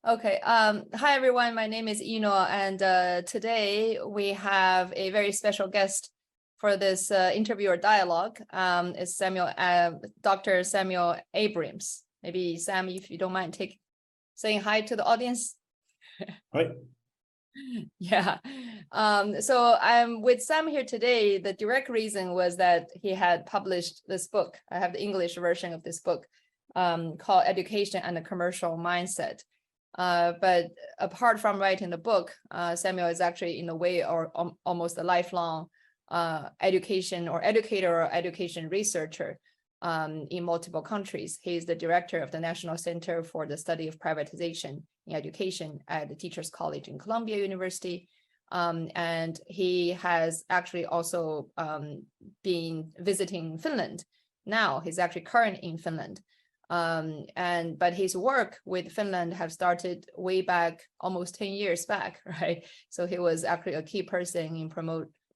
Okay. Hi, everyone. My name is Ino, and today we have a very special guest for this interview or dialogue. It's Dr. Samuel Abrams. Maybe Sam, if you don't mind, saying hi to the audience. Hi. Yeah. So I'm with Sam here today. The direct reason was that he had published this book. I have the English version of this book called Education and the Commercial Mindset. But apart from writing the book, Samuel is actually in a way or almost a lifelong educator or education researcher in multiple countries. He is the director of the National Center for the Study of Privatization in Education at the Teachers College in Columbia University. And he has actually also been visiting Finland. Now he's actually current in Finland. But his work with Finland have started way back, almost 10 years back, right? So he was actually a key person in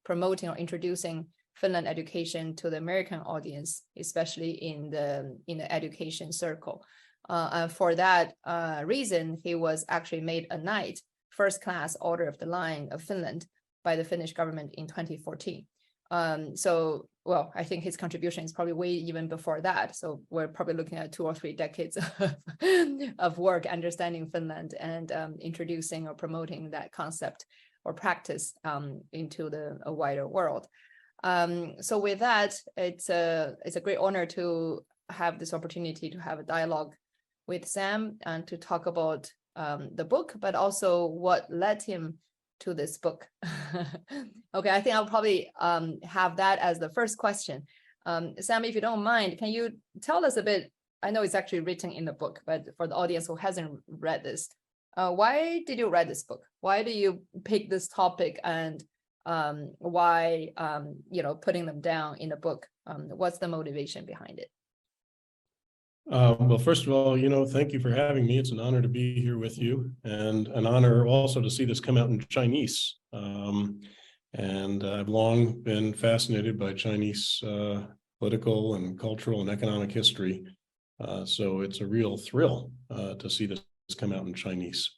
promoting or introducing Finland education to the American audience, especially in the education circle. And for that reason, he was actually made a Knight, First Class Order of the Line of Finland by the Finnish government in 2014. Well, I think his contribution is probably way even before that. So we're probably looking at 2 or 3 decades of work understanding Finland and introducing or promoting that concept or practice into a wider world. So with that, it's a great honor to have this opportunity to have a dialogue with Sam and to talk about the book, but also what led him to this book. Okay, I think I'll probably have that as the first question. Sam, if you don't mind, can you tell us a bit, I know it's actually written in the book, but for the audience who hasn't read this, why did you write this book? Why do you pick this topic, and why putting them down in the book? What's the motivation behind it? Well, first of all, thank you for having me. It's an honor to be here with you, and an honor also to see this come out in Chinese. And I've long been fascinated by Chinese political and cultural and economic history. So it's a real thrill to see this come out in Chinese.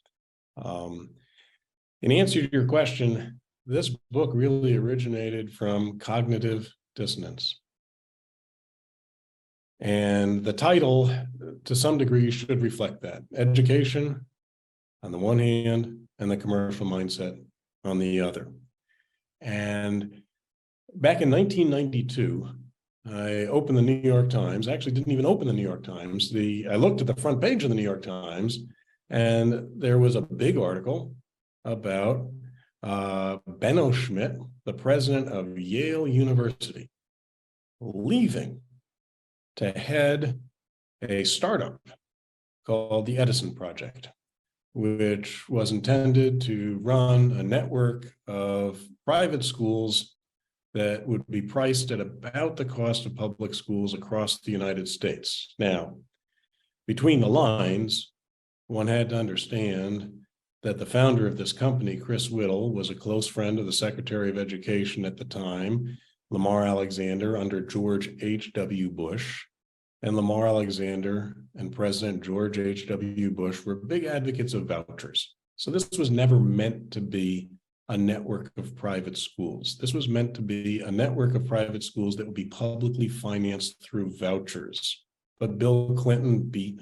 In answer to your question, this book really originated from cognitive dissonance. And the title, to some degree, should reflect that. Education on the one hand, and the commercial mindset on the other. And back in 1992, I opened the New York Times. I actually didn't even open the New York Times. I looked at the front page of the New York Times, and there was a big article about Benno Schmidt, the president of Yale University, leaving to head a startup called the Edison Project, which was intended to run a network of private schools that would be priced at about the cost of public schools across the United States. Now, between the lines, one had to understand that the founder of this company, Chris Whittle, was a close friend of the Secretary of Education at the time, Lamar Alexander, under George H.W. Bush. And Lamar Alexander and President George H.W. Bush were big advocates of vouchers. So this was never meant to be a network of private schools. This was meant to be a network of private schools that would be publicly financed through vouchers. But Bill Clinton beat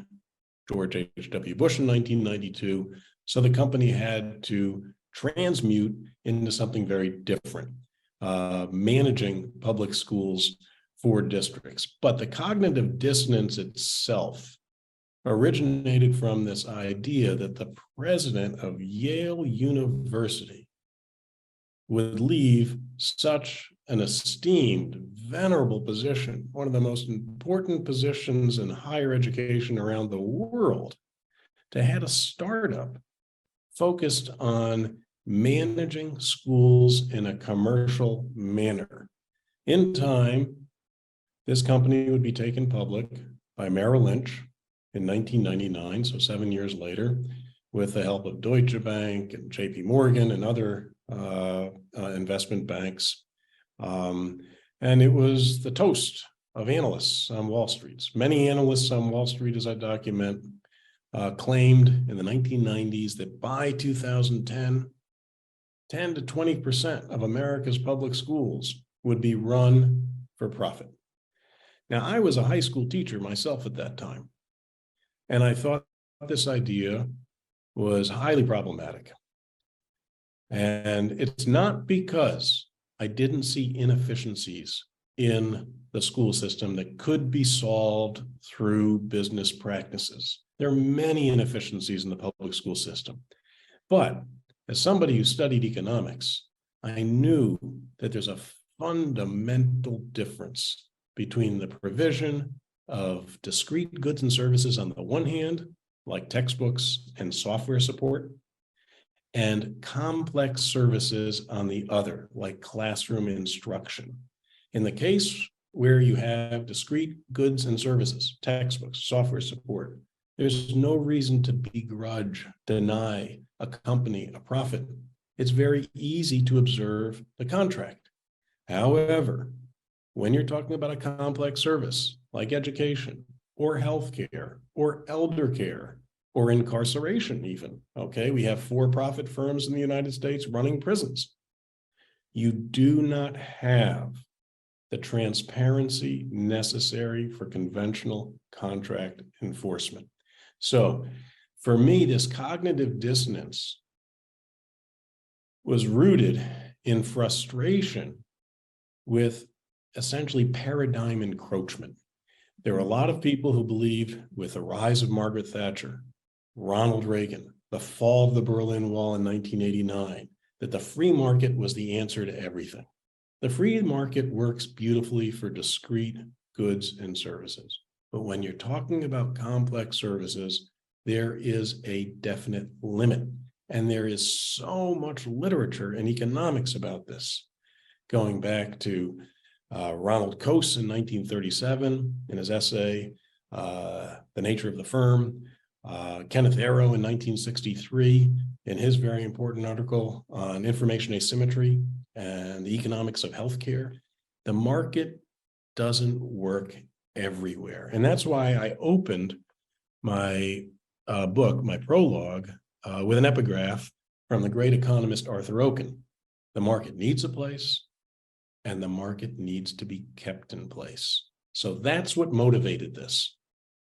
George H.W. Bush in 1992. So the company had to transmute into something very different, managing public schools for districts. But the cognitive dissonance itself originated from this idea that the president of Yale University would leave such an esteemed, venerable position, one of the most important positions in higher education around the world, to head a startup focused on managing schools in a commercial manner. In time, this company would be taken public by Merrill Lynch in 1999, so 7 years later, with the help of Deutsche Bank and JP Morgan and other investment banks. And it was the toast of analysts on Wall Street. Many analysts on Wall Street, as I document, claimed in the 1990s that by 2010, 10 to 20% of America's public schools would be run for profit. Now, I was a high school teacher myself at that time, and I thought this idea was highly problematic. And it's not because I didn't see inefficiencies in the school system that could be solved through business practices. There are many inefficiencies in the public school system. But as somebody who studied economics, I knew that there's a fundamental difference between the provision of discrete goods and services on the one hand, like textbooks and software support, and complex services on the other, like classroom instruction. In the case where you have discrete goods and services, textbooks, software support, there's no reason to begrudge, deny a company a profit. It's very easy to observe the contract. However, when you're talking about a complex service like education or healthcare or elder care or incarceration even, okay, we have for-profit firms in the United States running prisons. You do not have the transparency necessary for conventional contract enforcement. So for me, this cognitive dissonance was rooted in frustration with essentially paradigm encroachment. There were a lot of people who believed with the rise of Margaret Thatcher, Ronald Reagan, the fall of the Berlin Wall in 1989, that the free market was the answer to everything. The free market works beautifully for discrete goods and services. But when you're talking about complex services, there is a definite limit. And there is so much literature in economics about this, going back to Ronald Coase in 1937 in his essay, The Nature of the Firm, Kenneth Arrow in 1963 in his very important article on information asymmetry and the economics of healthcare. The market doesn't work everywhere. And that's why I opened my book, my prologue, with an epigraph from the great economist Arthur Okun. The market needs a place, and the market needs to be kept in place. So that's what motivated this.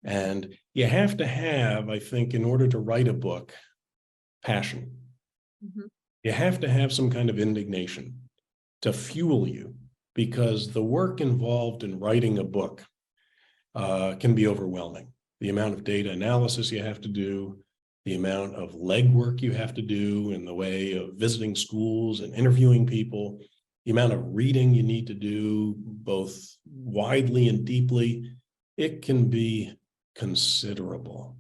And you have to have, I think, in order to write a book, passion. Mm-hmm. You have to have some kind of indignation to fuel you, because the work involved in writing a book can be overwhelming. The amount of data analysis you have to do, the amount of legwork you have to do in the way of visiting schools and interviewing people, the amount of reading you need to do, both widely and deeply, it can be considerable.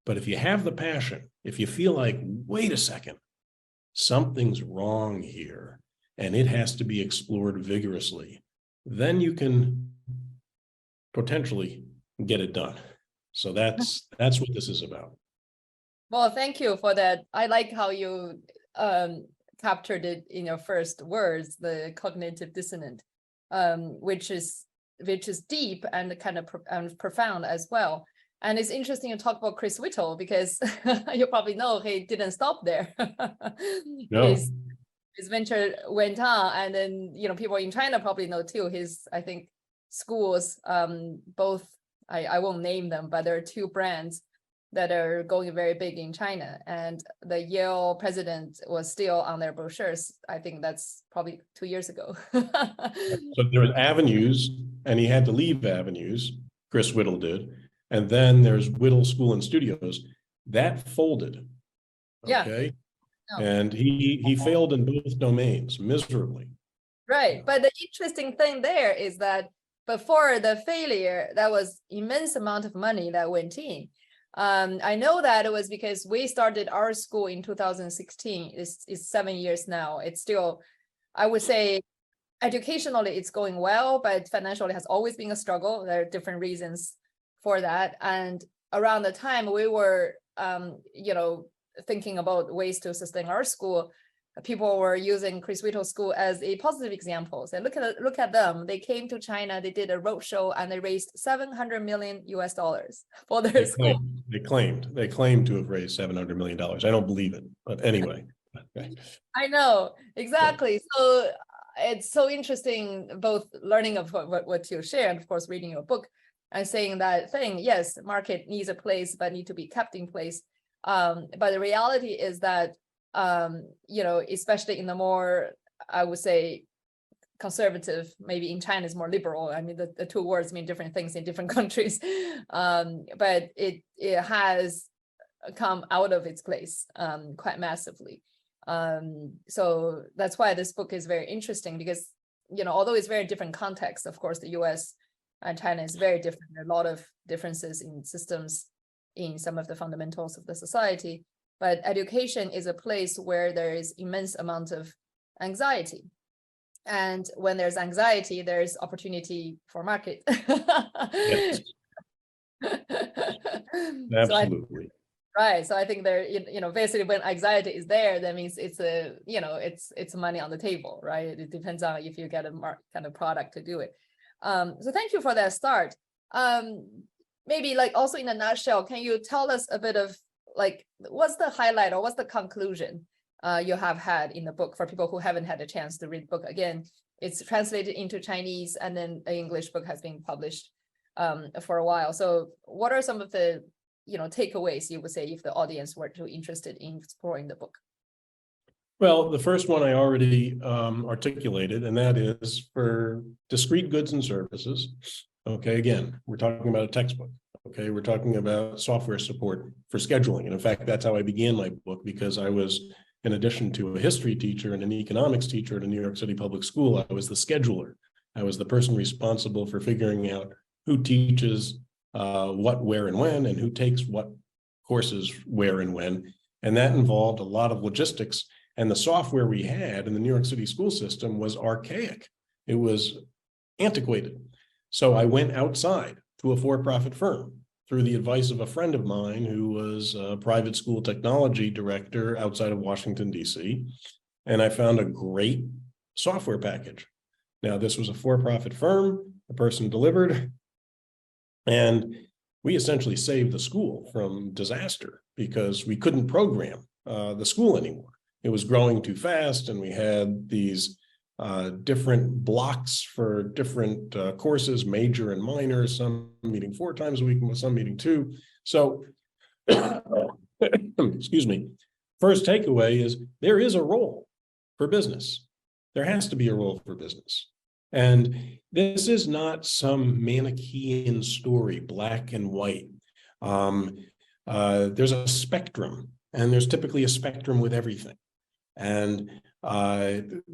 But if you have the passion, if you feel like, wait a second, something's wrong here, and it has to be explored vigorously, then you can potentially get it done. So that's what this is about. Well, thank you for that. I like how you captured it in your first words, the cognitive dissonance, which is deep and kind of profound as well. And it's interesting to talk about Chris Whittle, because you probably know he didn't stop there. No. His venture went on, and then people in China probably know too. His, I think, schools, both, I won't name them, but there are two brands that are going very big in China, and the Yale president was still on their brochures. I think that's probably 2 years ago. So there was Avenues, and he had to leave Avenues. Chris Whittle did, and then there's Whittle School and Studios that folded. Okay, yeah. No. And he failed in both domains miserably. Right, but the interesting thing there is that before the failure, there was immense amount of money that went in. I know that it was because we started our school in 2016. It's 7 years now. It's still, I would say, educationally it's going well, but financially has always been a struggle. There are different reasons for that. And around the time we were, thinking about ways to sustain our school, people were using Chris Whittle's school as a positive example. So look at them. They came to China, they did a roadshow, and they raised $700 million for their school. They claimed to have raised $700 million. I don't believe it, but anyway. I know, exactly. So it's so interesting, both learning of what you share, and of course, reading your book and saying that thing, yes, market needs a place, but need to be kept in place. But the reality is that, especially in the more, I would say, conservative, maybe in China is more liberal. I mean, the two words mean different things in different countries, but it has come out of its place quite massively. So that's why this book is very interesting, because, although it's very different context, of course, the US and China is very different. There are a lot of differences in systems, in some of the fundamentals of the society, but education is a place where there is immense amount of anxiety. And when there's anxiety, there's opportunity for market. Yes. Absolutely. Right. So I think there, basically when anxiety is there, that means it's it's money on the table, right? It depends on if you get a kind of product to do it. So thank you for that start. Maybe like also in a nutshell, can you tell us a bit of like, what's the highlight or what's the conclusion you have had in the book for people who haven't had a chance to read the book? Again, it's translated into Chinese, and then an English book has been published for a while. So what are some of the takeaways you would say if the audience were too interested in exploring the book? Well, the first one I already articulated, and that is for discrete goods and services. Okay, again, we're talking about a textbook. Okay, we're talking about software support for scheduling. And in fact, that's how I began my book, because I was, in addition to a history teacher and an economics teacher at a New York City public school, I was the scheduler. I was the person responsible for figuring out who teaches what, where, and when, and who takes what courses where and when. And that involved a lot of logistics. And the software we had in the New York City school system was archaic. It was antiquated. So I went outside to a for-profit firm through the advice of a friend of mine who was a private school technology director outside of Washington, D.C. And I found a great software package. Now, this was a for-profit firm. The person delivered. And we essentially saved the school from disaster because we couldn't program the school anymore. It was growing too fast, and we had these different blocks for different courses, major and minor, some meeting 4 times a week, some meeting 2. So, excuse me, first takeaway is there is a role for business. There has to be a role for business. And this is not some Manichaean story, black and white. There's a spectrum, and there's typically a spectrum with everything. And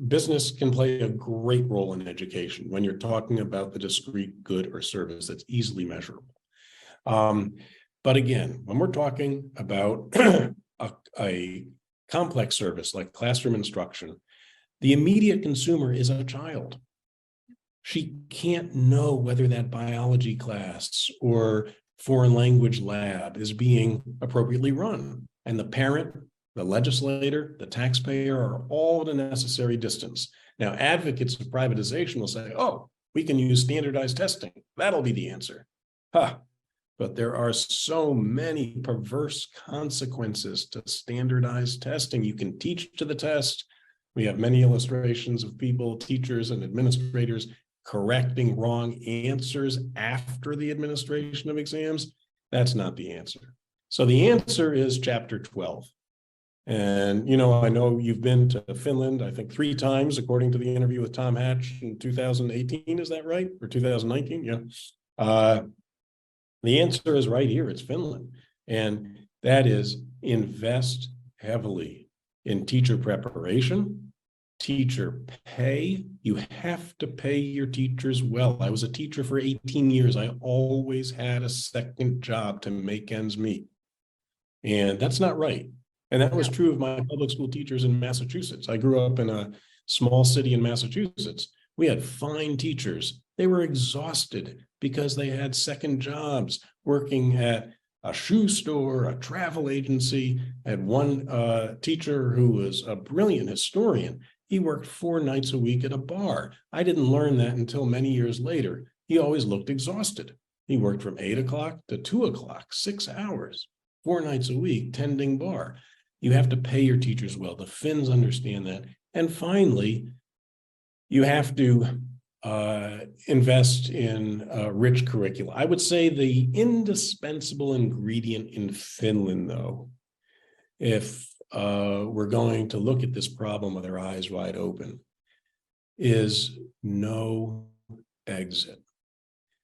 business can play a great role in education when you're talking about the discrete good or service that's easily measurable. But again, when we're talking about a complex service like classroom instruction, the immediate consumer is a child. She can't know whether that biology class or foreign language lab is being appropriately run. And the parent, the legislator, the taxpayer are all at a necessary distance. Now, advocates of privatization will say, oh, we can use standardized testing. That'll be the answer. But there are so many perverse consequences to standardized testing. You can teach to the test. We have many illustrations of people, teachers and administrators, correcting wrong answers after the administration of exams. That's not the answer. So the answer is chapter 12. And, I know you've been to Finland, I think 3 times, according to the interview with Tom Hatch in 2018. Is that right? Or 2019? Yeah. The answer is right here. It's Finland. And that is invest heavily in teacher preparation, teacher pay. You have to pay your teachers well. I was a teacher for 18 years. I always had a second job to make ends meet. And that's not right. And that was true of my public school teachers in Massachusetts. I grew up in a small city in Massachusetts. We had fine teachers. They were exhausted because they had second jobs working at a shoe store, a travel agency. I had one teacher who was a brilliant historian. He worked 4 nights a week at a bar. I didn't learn that until many years later. He always looked exhausted. He worked from 8 o'clock to 2 o'clock, 6 hours, 4 nights a week, tending bar. You have to pay your teachers well. The Finns understand that. And finally, you have to invest in rich curricula. I would say the indispensable ingredient in Finland, though, if we're going to look at this problem with our eyes wide open, is no exit.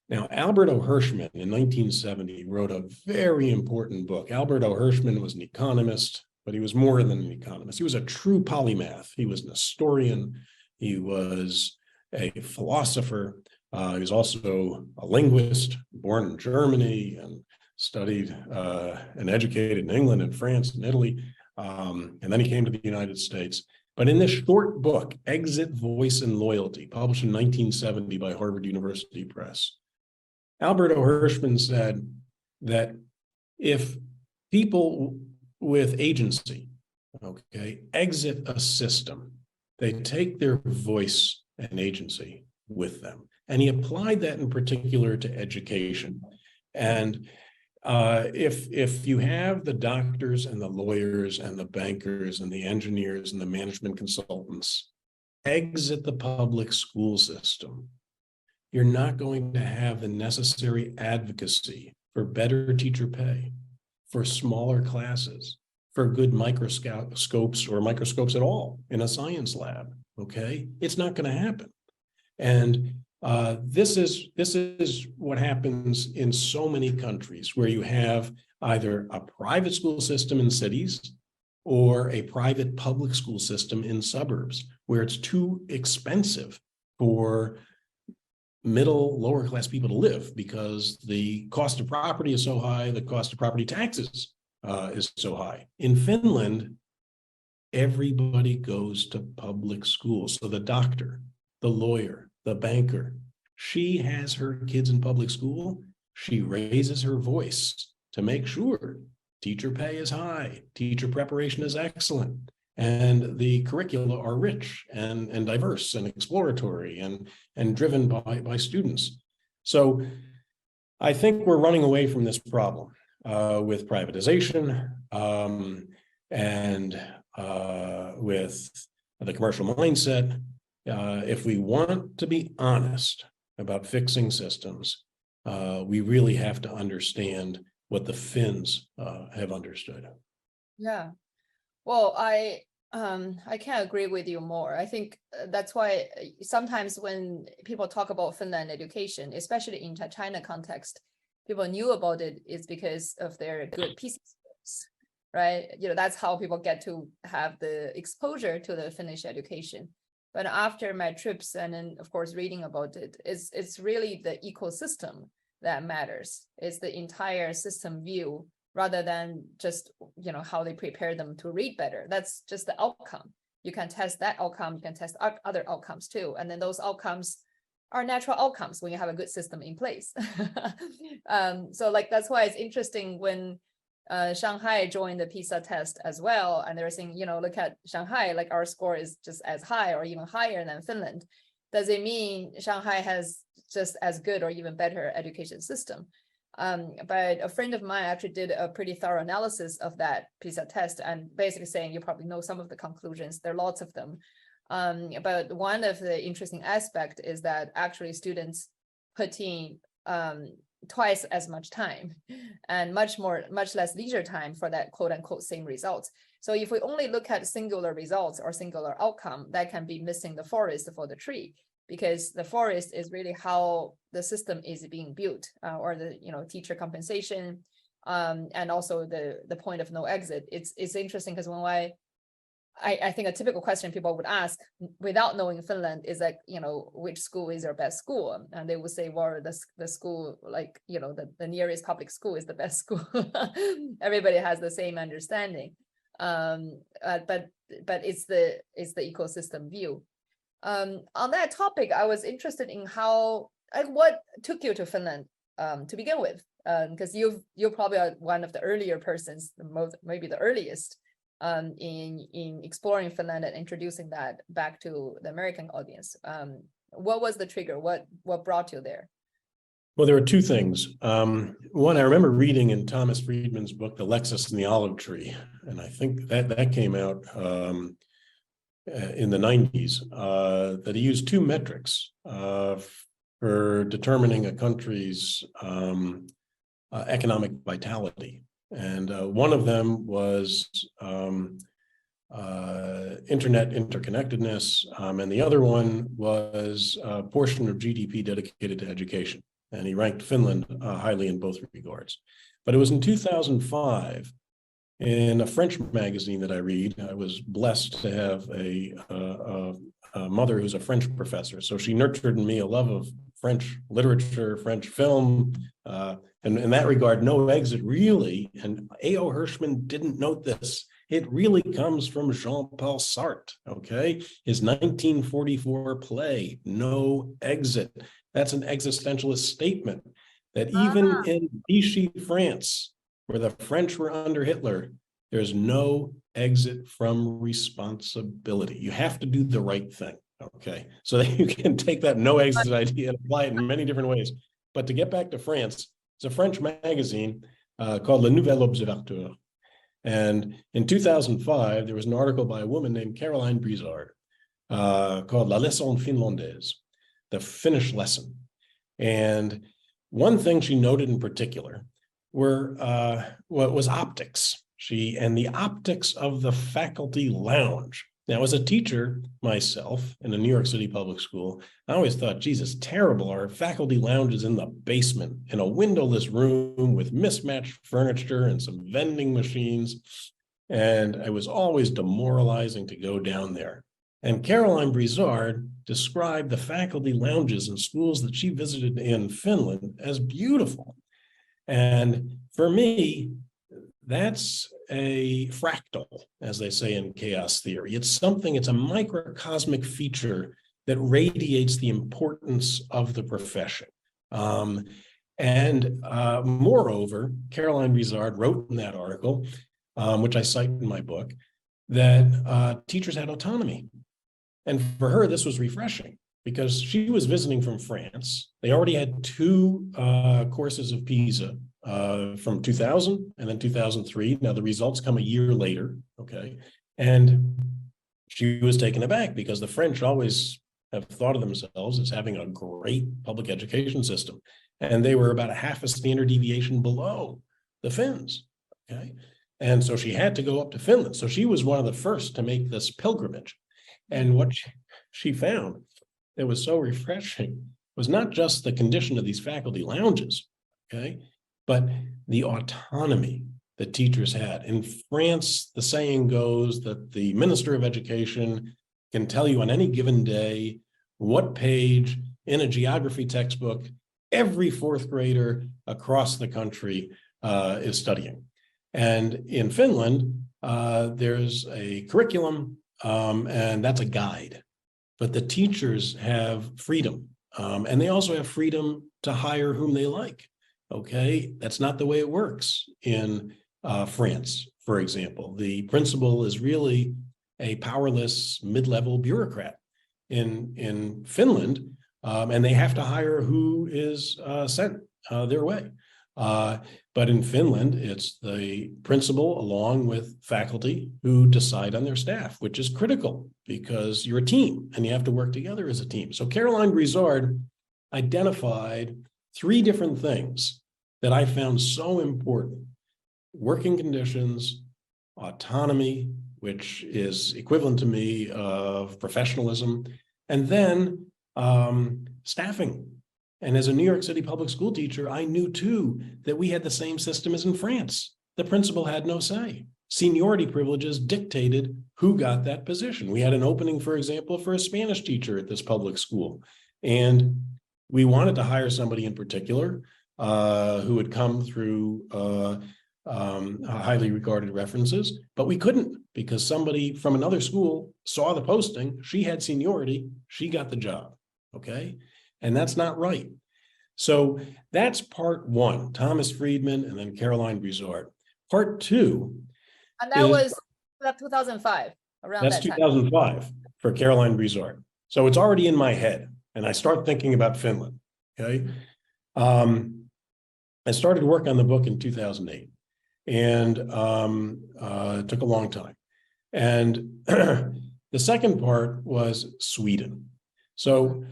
Now, Alberto Hirschman in 1970 wrote a very important book. Alberto Hirschman was an economist, but he was more than an economist. He was a true polymath. He was an historian. He was a philosopher. He was also a linguist, born in Germany and studied and educated in England and France and Italy. And then he came to the United States. But in this short book, Exit, Voice, and Loyalty, published in 1970 by Harvard University Press, Alberto Hirschman said that if people with agency, exit a system, they take their voice and agency with them. And he applied that in particular to education. And if you have the doctors and the lawyers and the bankers and the engineers and the management consultants exit the public school system, you're not going to have the necessary advocacy for better teacher pay, for smaller classes, for good microscopes or microscopes at all in a science lab. Okay, it's not going to happen. And this is what happens in so many countries where you have either a private school system in cities or a private public school system in suburbs, where it's too expensive for middle, lower class people to live because the cost of property is so high, the cost of property taxes is so high. In Finland, everybody goes to public school. So the doctor, the lawyer, the banker, she has her kids in public school. She raises her voice to make sure teacher pay is high, teacher preparation is excellent, and the curricula are rich and diverse and exploratory and driven by students. So I think we're running away from this problem with privatization and with the commercial mindset. If we want to be honest about fixing systems, we really have to understand what the Finns have understood. Yeah. Well, I can't agree with you more. I think that's why sometimes when people talk about Finland education, especially in China context, people knew about it is because of their good PC skills, right? That's how people get to have the exposure to the Finnish education. But after my trips and then, of course, reading about it, it's really the ecosystem that matters. It's the entire system view rather than just, how they prepare them to read better. That's just the outcome. You can test that outcome, you can test other outcomes too. And then those outcomes are natural outcomes when you have a good system in place. So that's why it's interesting when Shanghai joined the PISA test as well. And they're saying, look at Shanghai, our score is just as high or even higher than Finland. Does it mean Shanghai has just as good or even better education system? But a friend of mine actually did a pretty thorough analysis of that PISA test and basically saying, you probably know some of the conclusions, there are lots of them. But one of the interesting aspects is that actually students put in twice as much time and much less leisure time for that quote unquote same results. So if we only look at singular results or singular outcome, that can be missing the forest for the tree, because the forest is really how the system is being built, or the teacher compensation, and also the point of no exit. It's interesting because when I think a typical question people would ask without knowing Finland is which school is your best school? And they would say, well, the school, the nearest public school is the best school. Everybody has the same understanding. But it's the ecosystem view. On that topic, I was interested in what took you to Finland to begin with. because you're probably one of the earlier persons, maybe the earliest, in exploring Finland and introducing that back to the American audience. What was the trigger? What brought you there? Well, there were two things. One, I remember reading in Thomas Friedman's book, The Lexus and the Olive Tree, and I think that came out in the 90s, that he used two metrics for determining a country's economic vitality. And one of them was internet interconnectedness, and the other one was a portion of GDP dedicated to education. And he ranked Finland highly in both regards. But it was in 2005, in a French magazine that I read. I was blessed to have a mother who's a French professor. So she nurtured in me a love of French literature, French film, and in that regard, No Exit really, and A.O. Hirschman didn't note this, it really comes from Jean-Paul Sartre, okay? His 1944 play, No Exit. That's an existentialist statement that even in Vichy France, where the French were under Hitler, there's no exit from responsibility. You have to do the right thing, okay? So that you can take that no exit idea and apply it in many different ways. But to get back to France, it's a French magazine called Le Nouvel Observateur. And in 2005, there was an article by a woman named Caroline Brizard called La Leçon Finlandaise, the Finnish lesson. And one thing she noted in particular was optics. And the optics of the faculty lounge. Now, as a teacher myself in a New York City public school, I always thought, Jesus, terrible. Our faculty lounge is in the basement in a windowless room with mismatched furniture and some vending machines. And it was always demoralizing to go down there. And Caroline Brizard described the faculty lounges in schools that she visited in Finland as beautiful. And for me, that's a fractal, as they say in chaos theory. It's a microcosmic feature that radiates the importance of the profession. Moreover, Caroline Brizard wrote in that article, which I cite in my book, that teachers had autonomy. And for her, this was refreshing because she was visiting from France. They already had two courses of PISA from 2000 and then 2003. Now the results come a year later, okay? And she was taken aback because the French always have thought of themselves as having a great public education system. And they were about a half a standard deviation below the Finns, okay? And so she had to go up to Finland. So she was one of the first to make this pilgrimage. And what she found that was so refreshing was not just the condition of these faculty lounges, okay, but the autonomy that teachers had. In France, the saying goes that the Minister of Education can tell you on any given day what page in a geography textbook every fourth grader across the country is studying. And in Finland, there's a curriculum, and that's a guide. But the teachers have freedom, and they also have freedom to hire whom they like. Okay, that's not the way it works in France, for example. The principal is really a powerless mid-level bureaucrat. In Finland, and they have to hire who is sent their way. But in Finland, it's the principal along with faculty who decide on their staff, which is critical because you're a team and you have to work together as a team. So Caroline Brizard identified three different things that I found so important: working conditions, autonomy, which is equivalent to me of professionalism, and then staffing. And as a New York City public school teacher, I knew too that we had the same system as in France. The principal had no say. Seniority privileges dictated who got that position. We had an opening, for example, for a Spanish teacher at this public school. And we wanted to hire somebody in particular who had come through highly regarded references, but we couldn't because somebody from another school saw the posting, she had seniority, she got the job, okay? And that's not right. So that's part one, Thomas Friedman and then Caroline Brizard. Part two. And that was 2005, around that's that time. 2005 for Caroline Brizard. So it's already in my head. And I start thinking about Finland. Okay. I started work on the book in 2008. And it took a long time. And the second part was Sweden. So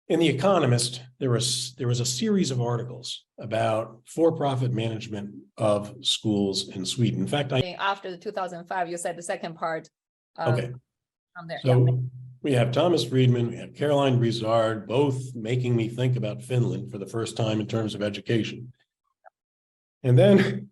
in The Economist, there was a series of articles about for-profit management of schools in Sweden. In fact, after the 2005, you said the second part. Okay. From there. So we have Thomas Friedman, we have Caroline Brizard, both making me think about Finland for the first time in terms of education. And then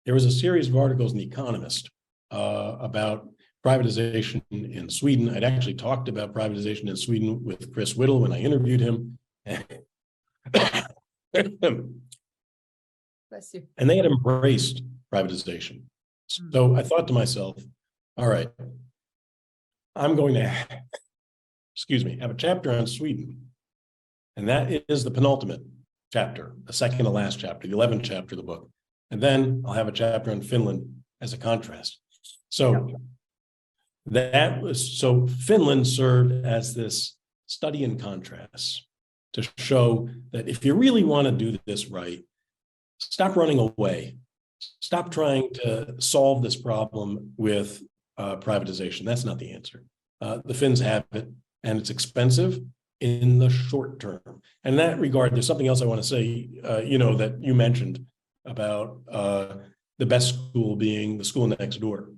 there was a series of articles in The Economist about privatization in Sweden. I'd actually talked about privatization in Sweden with Chris Whittle when I interviewed him. Bless you. And they had embraced privatization. So I thought to myself, all right, I'm going to, have a chapter on Sweden. And that is the penultimate chapter, the second to last chapter, the 11th chapter of the book. And then I'll have a chapter on Finland as a contrast. So Finland served as this study in contrast to show that if you really want to do this right, stop running away. Stop trying to solve this problem with privatization. That's not the answer. The Finns have it, and it's expensive in the short term. And in that regard, there's something else I want to say, that you mentioned about the best school being the school next door.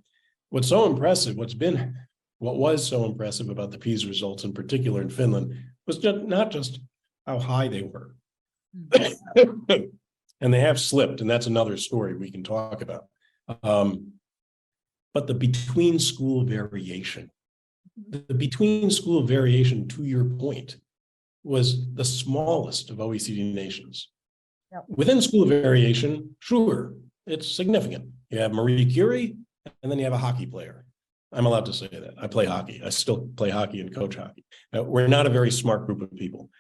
What's so impressive, what was so impressive about the PISA results in particular in Finland was not just how high they were. And they have slipped, and that's another story we can talk about. But the between school variation, to your point, was the smallest of OECD nations. Yep. Within school variation, sure, it's significant. You have Marie Curie, and then you have a hockey player. I'm allowed to say that. I play hockey. I still play hockey and coach hockey. We're not a very smart group of people.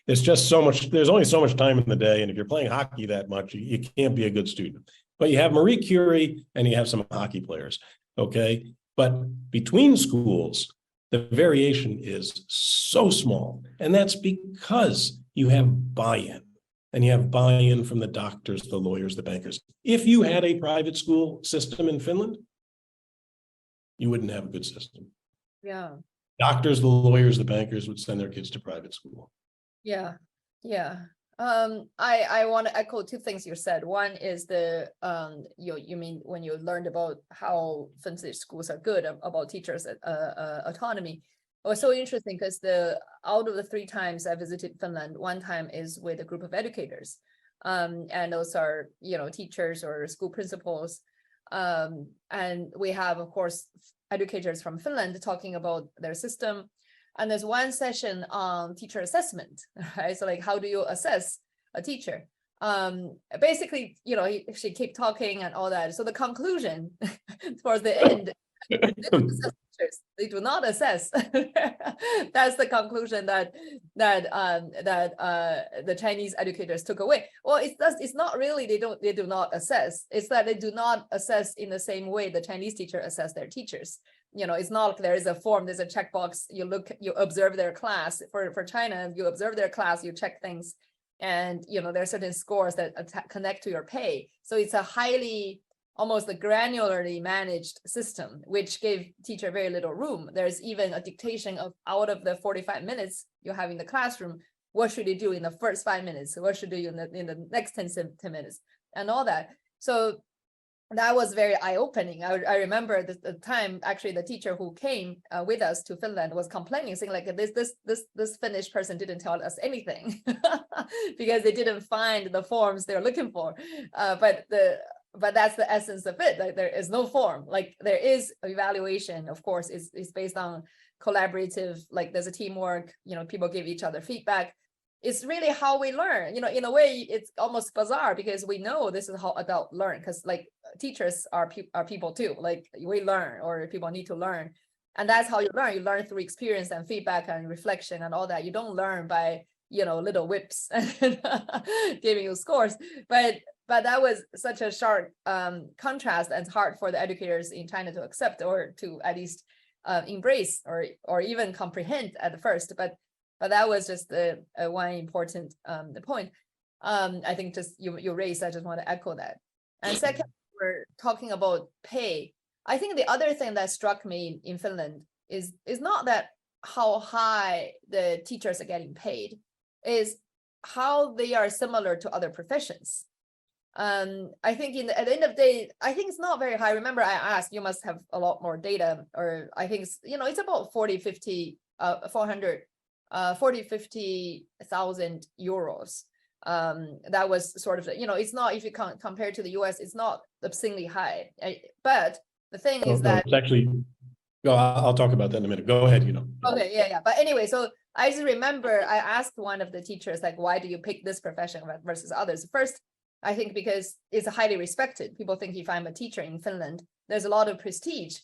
There's only so much time in the day. And if you're playing hockey that much, you can't be a good student. But you have Marie Curie and you have some hockey players. Okay. But between schools, the variation is so small. And that's because you have buy-in. And you have buy-in from the doctors, the lawyers, the bankers. If you had a private school system in Finland, you wouldn't have a good system. Yeah. Doctors, the lawyers, the bankers would send their kids to private school. Yeah. I want to echo two things you said. One is the you mean when you learned about how Finnish schools are good about teachers' autonomy. It was so interesting because out of the 3 times I visited Finland, 1 time is with a group of educators, and those are teachers or school principals, and we have of course educators from Finland talking about their system. And there's 1 session on teacher assessment, right? So like, how do you assess a teacher? Basically, she kept talking and all that. So the conclusion towards the end, they do not assess. That's the conclusion that the Chinese educators took away. Well, it's not really they do not assess. It's that they do not assess in the same way the Chinese teacher assess their teachers. It's not like there is a form, there's a checkbox, you observe their class. For China, you observe their class, you check things, and there are certain scores that connect to your pay. So it's a highly, almost a granularly managed system, which gave teacher very little room. There's even a dictation of, out of the 45 minutes you have in the classroom, what should you do in the first 5 minutes? What should you do in the next 10 minutes? And all that. So that was very eye-opening. I remember the time, actually, the teacher who came with us to Finland was complaining, saying like, this Finnish person didn't tell us anything because they didn't find the forms they're looking for. But that's the essence of it. Like, there is no form. Like, there is evaluation, of course, is based on collaborative, like there's a teamwork, people give each other feedback. It's really how we learn, in a way. It's almost bizarre because we know this is how adults learn, because like teachers are people too. Like, we learn, or people need to learn. And that's how you learn. You learn through experience and feedback and reflection and all that. You don't learn by, little whips and giving you scores. But that was such a sharp contrast, and it's hard for the educators in China to accept, or to at least embrace, or even comprehend at first. But that was just one important point. I think just you raised. I just want to echo that. And second, we're talking about pay. I think the other thing that struck me in Finland is not that how high the teachers are getting paid, is how they are similar to other professions. I think at the end of the day, I think it's not very high. Remember, I asked, you must have a lot more data, or I think it's about 50,000 euros. That was sort of, it's not, if you compare to the US, it's not obscenely high. But the thing is that it's actually, I'll talk about that in a minute. Go ahead, Okay, yeah. But anyway, so I just remember I asked one of the teachers, like, why do you pick this profession versus others? First, I think because it's highly respected. People think if I'm a teacher in Finland, there's a lot of prestige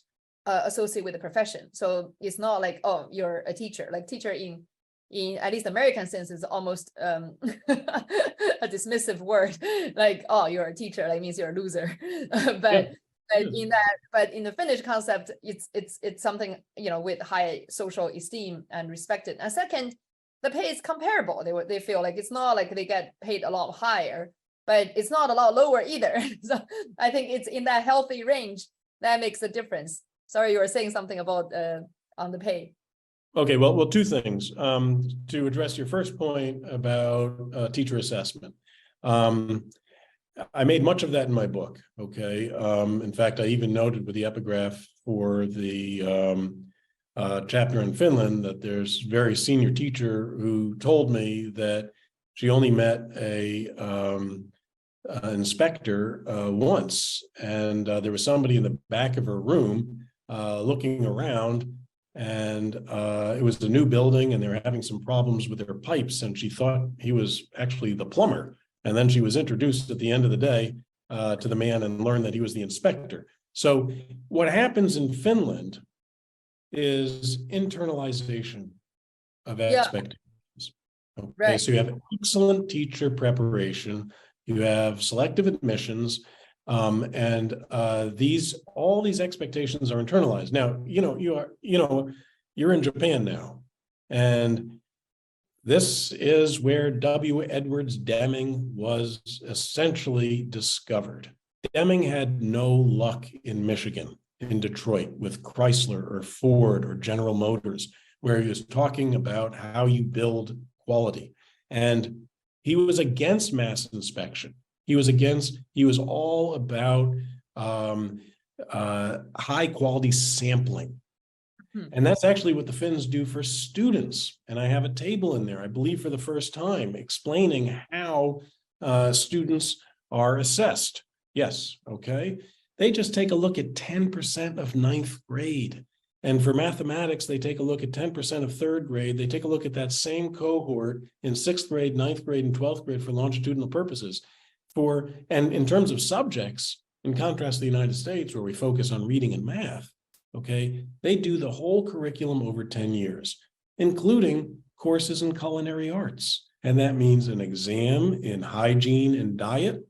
associated with the profession. So it's not like, oh, you're a teacher. Like teacher in at least American sense is almost a dismissive word. Like, oh, you're a teacher, that means you're a loser. But in the Finnish concept, it's something, with high social esteem and respected. And second, the pay is comparable. They feel like it's not like they get paid a lot higher, but it's not a lot lower either. So I think it's in that healthy range that makes a difference. Sorry, you were saying something about on the pay. Okay, well, two things. To address your first point about teacher assessment. I made much of that in my book, okay? In fact, I even noted with the epigraph for the chapter in Finland that there's a very senior teacher who told me that she only met an inspector once, and there was somebody in the back of her room looking around, and it was a new building, and they were having some problems with their pipes, and she thought he was actually the plumber. And then she was introduced at the end of the day to the man and learned that he was the inspector. So what happens in Finland is internalization of expectations. Okay, right. So you have excellent teacher preparation, you have selective admissions, and all these expectations are internalized. Now, you're in Japan now, and this is where W. Edwards Deming was essentially discovered. Deming had no luck in Michigan, in Detroit, with Chrysler or Ford or General Motors, where he was talking about how you build quality. And he was against mass inspection. He was all about high quality sampling. And that's actually what the Finns do for students. And I have a table in there, I believe for the first time, explaining how students are assessed. Yes, okay. They just take a look at 10% of ninth grade. And for mathematics, they take a look at 10% of third grade. They take a look at that same cohort in sixth grade, ninth grade, and 12th grade for longitudinal purposes. And in terms of subjects, in contrast to the United States, where we focus on reading and math, okay, they do the whole curriculum over 10 years, including courses in culinary arts. And that means an exam in hygiene and diet,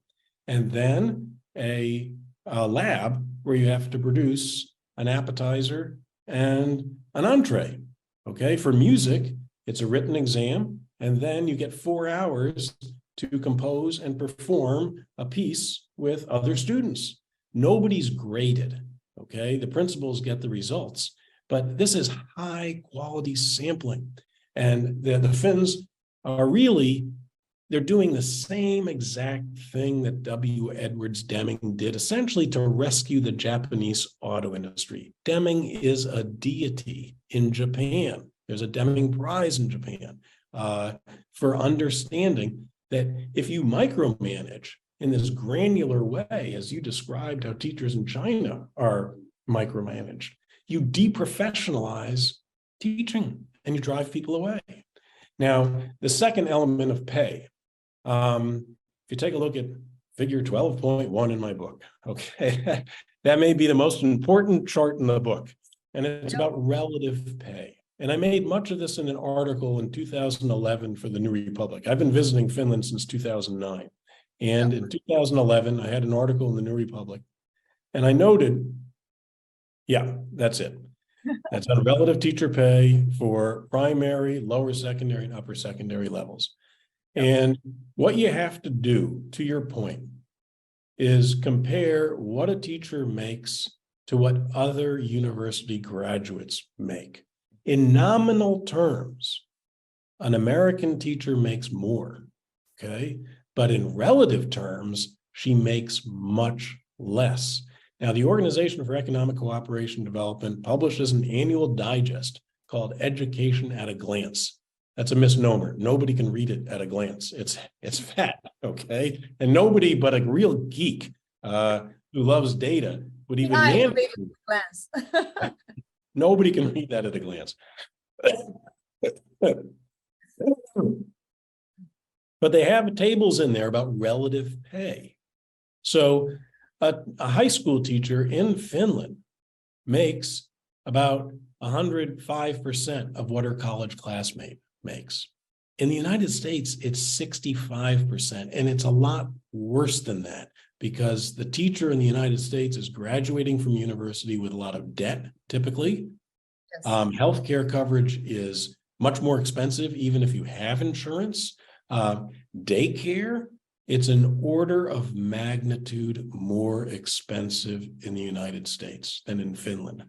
and then a lab where you have to produce an appetizer and an entree. Okay, for music, it's a written exam, and then you get 4 hours to compose and perform a piece with other students. Nobody's graded. Okay, the principals get the results, but this is high quality sampling. And the Finns are they're doing the same exact thing that W. Edwards Deming did, essentially to rescue the Japanese auto industry. Deming is a deity in Japan. There's a Deming Prize in Japan for understanding that if you micromanage in this granular way, as you described how teachers in China are micromanaged, you deprofessionalize teaching and you drive people away. Now, the second element of pay, if you take a look at figure 12.1 in my book, okay, that may be the most important chart in the book. and it's about relative pay. And I made much of this in an article in 2011 for the New Republic. I've been visiting Finland since 2009. And in 2011, I had an article in the New Republic, and I noted, yeah, that's it. That's on relative teacher pay for primary, lower secondary, and upper secondary levels. And what you have to do, to your point, is compare what a teacher makes to what other university graduates make. In nominal terms, an American teacher makes more, okay? But in relative terms, she makes much less. Now, the Organization for Economic Cooperation and Development publishes an annual digest called Education at a Glance. That's a misnomer. Nobody can read it at a glance. It's fat, okay? And nobody but a real geek who loves data would even manage to glance. Nobody can read that at a glance. But they have tables in there about relative pay. So a high school teacher in Finland makes about 105% of what her college classmate makes. In the United States, it's 65%, and it's a lot worse than that because the teacher in the United States is graduating from university with a lot of debt, typically. Yes. Healthcare coverage is much more expensive, even if you have insurance. Daycare, it's an order of magnitude more expensive in the United States than in Finland.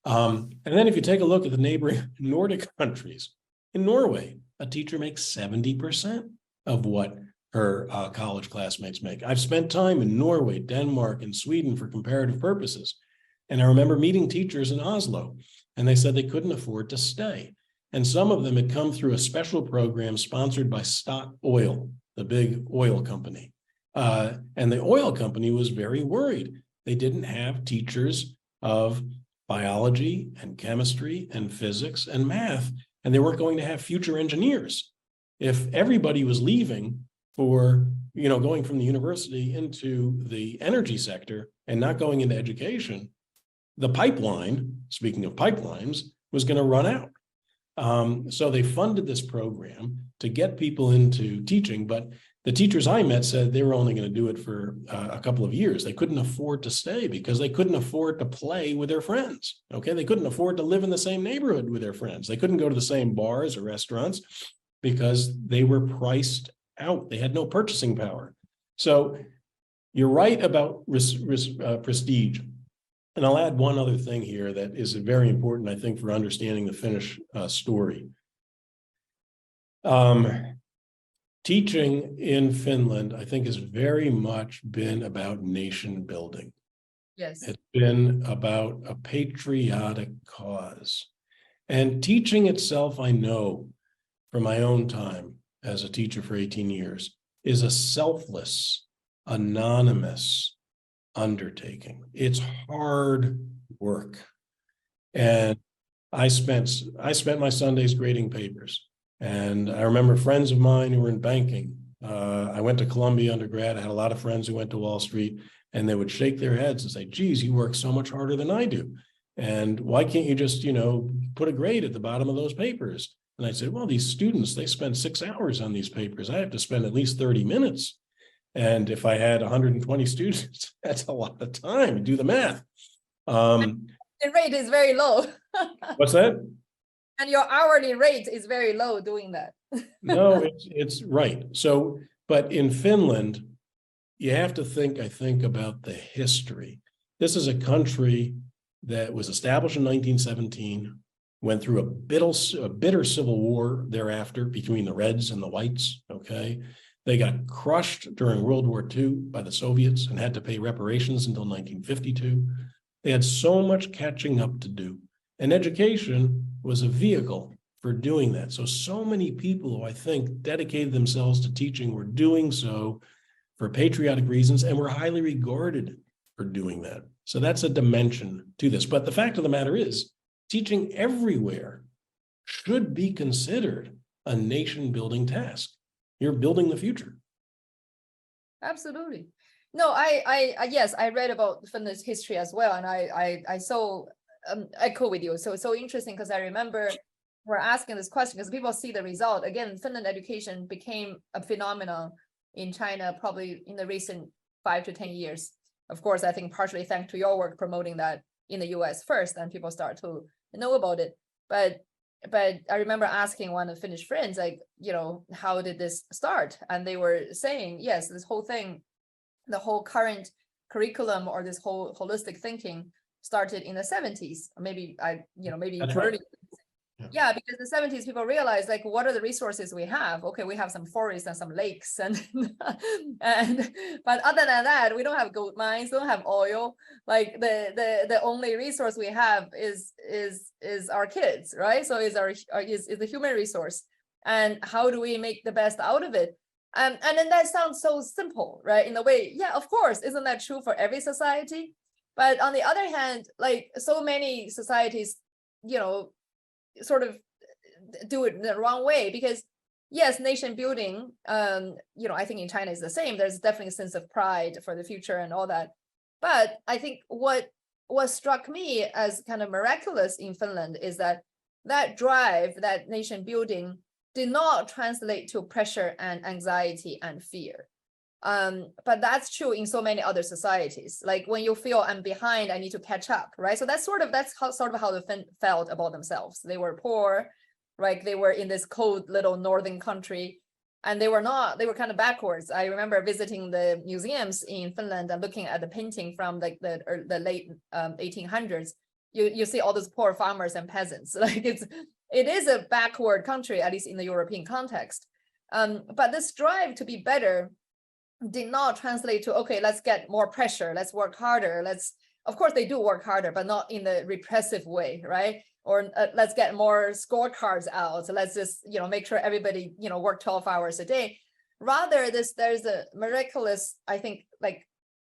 And then if you take a look at the neighboring Nordic countries, in Norway, a teacher makes 70% of what her college classmates make. I've spent time in Norway, Denmark, and Sweden for comparative purposes. And I remember meeting teachers in Oslo, and they said they couldn't afford to stay. And some of them had come through a special program sponsored by Statoil, the big oil company. And the oil company was very worried. They didn't have teachers of biology and chemistry and physics and math, and they weren't going to have future engineers. If everybody was leaving for, going from the university into the energy sector and not going into education, the pipeline, speaking of pipelines, was going to run out. So they funded this program to get people into teaching, but the teachers I met said they were only going to do it for a couple of years. They couldn't afford to stay because they couldn't afford to play with their friends. Okay, they couldn't afford to live in the same neighborhood with their friends. They couldn't go to the same bars or restaurants because they were priced out. They had no purchasing power. So you're right about prestige. And I'll add one other thing here that is very important, I think, for understanding the Finnish story. Teaching in Finland, I think, has very much been about nation building. Yes. It's been about a patriotic cause. And teaching itself, I know from my own time as a teacher for 18 years, is a selfless, anonymous undertaking. It's hard work. And I spent my Sundays grading papers. And I remember friends of mine who were in banking. I went to Columbia undergrad. I had a lot of friends who went to Wall Street, and they would shake their heads and say, geez, you work so much harder than I do. And why can't you just, put a grade at the bottom of those papers? And I said, well, these students, they spend 6 hours on these papers. I have to spend at least 30 minutes. And if I had 120 students, that's a lot of time. Do the math. The rate is very low. What's that? And your hourly rate is very low doing that. No, it's right. So, but in Finland, you have to think, I think, about the history. This is a country that was established in 1917, went through a bitter civil war thereafter between the Reds and the Whites, okay? They got crushed during World War II by the Soviets and had to pay reparations until 1952. They had so much catching up to do. And education was a vehicle for doing that. So many people who I think dedicated themselves to teaching were doing so for patriotic reasons and were highly regarded for doing that. So that's a dimension to this. But the fact of the matter is, teaching everywhere should be considered a nation-building task. You're building the future. Absolutely. No, I yes, I read about Finland's history as well, and I saw echo with you. So it's so interesting because I remember we're asking this question because people see the result. Again, Finland education became a phenomenon in China probably in the recent 5 to 10 years. Of course, I think partially thanks to your work promoting that in the US first, and people start to know about it. But I remember asking one of the Finnish friends, like, how did this start? And they were saying, yes, this whole thing, the whole current curriculum or this whole holistic thinking started in the 70s, maybe maybe early. Right. Yeah, because in the 70s, people realized, like, what are the resources we have? Okay, we have some forests and some lakes, and but other than that, we don't have gold mines, don't have oil. Like the only resource we have is our kids, right? So is the human resource, and how do we make the best out of it? And then that sounds so simple, right? In a way, yeah, of course, isn't that true for every society? But on the other hand, like so many societies, sort of do it the wrong way, because yes, nation building, I think in China is the same. There's definitely a sense of pride for the future and all that. But I think what struck me as kind of miraculous in Finland is that drive, that nation building did not translate to pressure and anxiety and fear. But that's true in so many other societies. Like when you feel I'm behind, I need to catch up, right? So that's how the Finn felt about themselves. They were poor, right? They were in this cold little northern country, and they were kind of backwards. I remember visiting the museums in Finland and looking at the painting from like the late 1800s. You see all those poor farmers and peasants. Like it is a backward country, at least in the European context. But this drive to be better did not translate to, okay, let's get more pressure, let's work harder, of course they do work harder, but not in the repressive way, right? Or let's get more scorecards out, so let's just make sure everybody work 12 hours a day. Rather, there's a miraculous, I think, like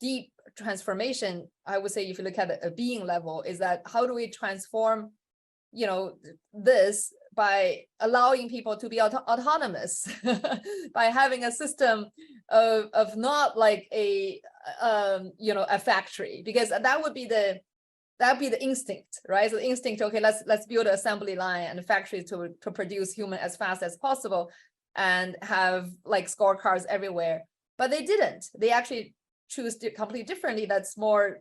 deep transformation, I would say, if you look at a being level, is that how do we transform this by allowing people to be autonomous, by having a system of not like a factory, because that would be the instinct, right? So the instinct, okay, let's build an assembly line and a factory to produce human as fast as possible and have like scorecards everywhere. But they didn't. They actually choose completely differently. That's more,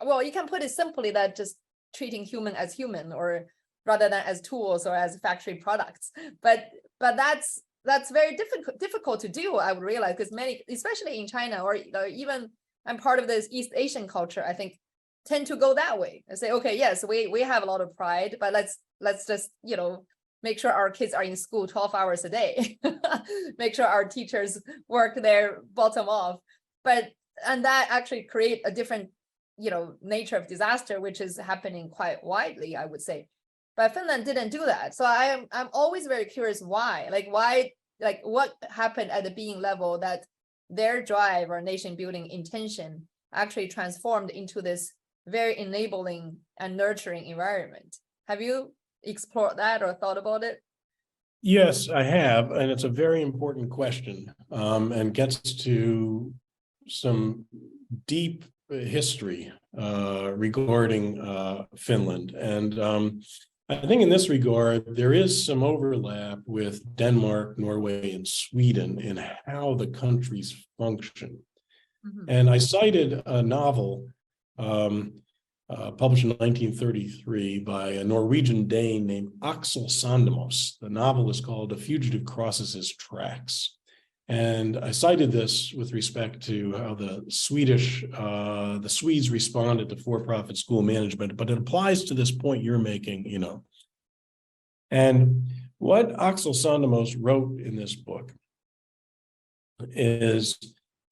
well, you can put it simply that just treating human as human, or rather than as tools or as factory products. But that's very difficult to do, I would realize, because many, especially in China, or even I'm part of this East Asian culture, I think, tend to go that way and say, okay, yes, we have a lot of pride, but let's just make sure our kids are in school 12 hours a day, make sure our teachers work their bottom off. And that actually create a different nature of disaster, which is happening quite widely, I would say. But Finland didn't do that. So I'm always very curious why, what happened at the being level that their drive or nation building intention actually transformed into this very enabling and nurturing environment. Have you explored that or thought about it? Yes, I have. And it's a very important question, and gets to some deep history regarding Finland. And I think in this regard, there is some overlap with Denmark, Norway, and Sweden in how the countries function. Mm-hmm. And I cited a novel published in 1933 by a Norwegian Dane named Axel Sandemos. The novel is called A Fugitive Crosses His Tracks. And I cited this with respect to how the Swedes responded to for-profit school management, but it applies to this point you're making, And what Axel Sandemos wrote in this book is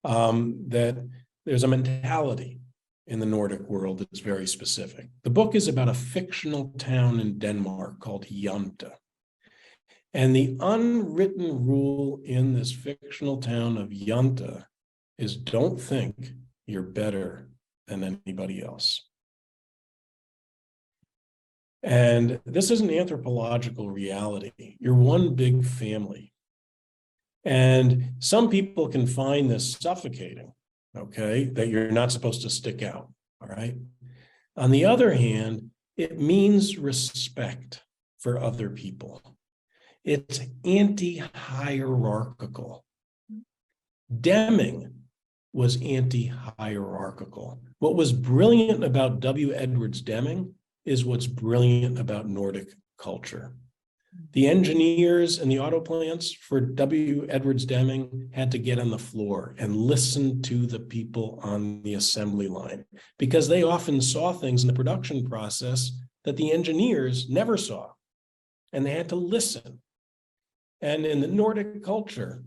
that there's a mentality in the Nordic world that's very specific. The book is about a fictional town in Denmark called Jante. And the unwritten rule in this fictional town of Jante is don't think you're better than anybody else. And this is an anthropological reality. You're one big family. And some people can find this suffocating, okay, that you're not supposed to stick out, all right? On the other hand, It means respect for other people. It's anti-hierarchical. Deming was anti-hierarchical. What was brilliant about W. Edwards Deming is what's brilliant about Nordic culture. The engineers and the auto plants for W. Edwards Deming had to get on the floor and listen to the people on the assembly line, because they often saw things in the production process that the engineers never saw, and they had to listen. And in the Nordic culture,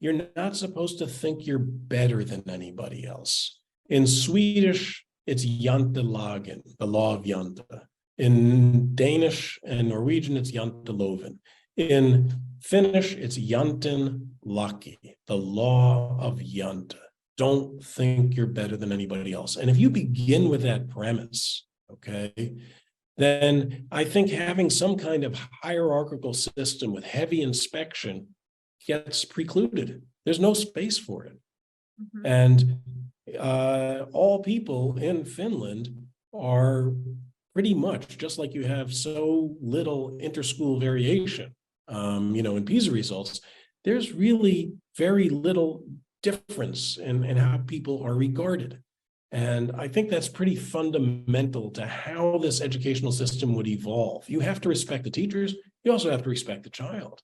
you're not supposed to think you're better than anybody else. In Swedish, it's jantelagen, the law of jante. In Danish and Norwegian, it's janteloven. In Finnish, it's jantenlaki, the law of jante. Don't think you're better than anybody else. And if you begin with that premise, okay, then I think having some kind of hierarchical system with heavy inspection gets precluded. There's no space for it. Mm-hmm. And all people in Finland are pretty much, just like you have so little interschool variation, in PISA results, there's really very little difference in how people are regarded. And I think that's pretty fundamental to how this educational system would evolve. You have to respect the teachers. You also have to respect the child.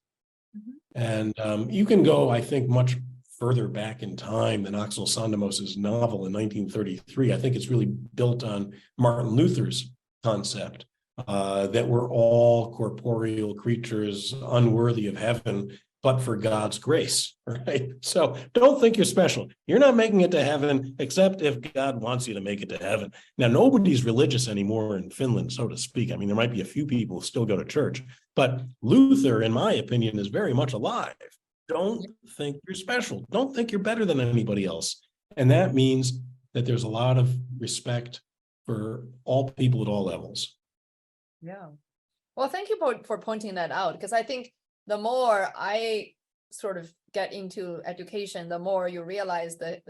Mm-hmm. And you can go, I think, much further back in time than Axel Sandemos's novel in 1933. I think it's really built on Martin Luther's concept that we're all corporeal creatures unworthy of heaven, but for God's grace, right? So don't think you're special. You're not making it to heaven, except if God wants you to make it to heaven. Now, nobody's religious anymore in Finland, so to speak. I mean, there might be a few people who still go to church, but Luther, in my opinion, is very much alive. Don't think you're special. Don't think you're better than anybody else. And that means that there's a lot of respect for all people at all levels. Yeah. Well, thank you for pointing that out, because I think the more I sort of get into education, the more you realize the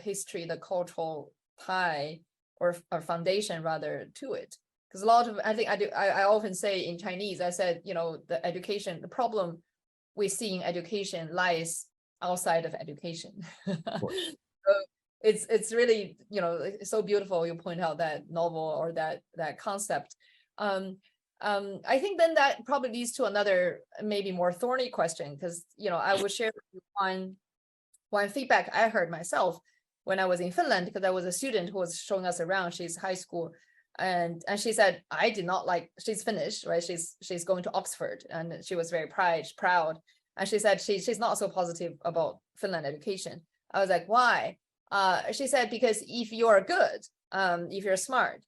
history, the cultural tie or foundation rather to it. Because a lot of, I often say in Chinese, I said, the education, the problem we see in education lies outside of education. Of so it's really, it's so beautiful you point out that novel or that concept. I think then that probably leads to another maybe more thorny question, because I will share with you one feedback I heard myself when I was in Finland, because I was a student who was showing us around. She's high school, and she said, I did not like, she's Finnish, right? She's going to Oxford, and she was very proud, and she said she's not so positive about Finland education. I was like, why? She said, because if you're good, if you're smart,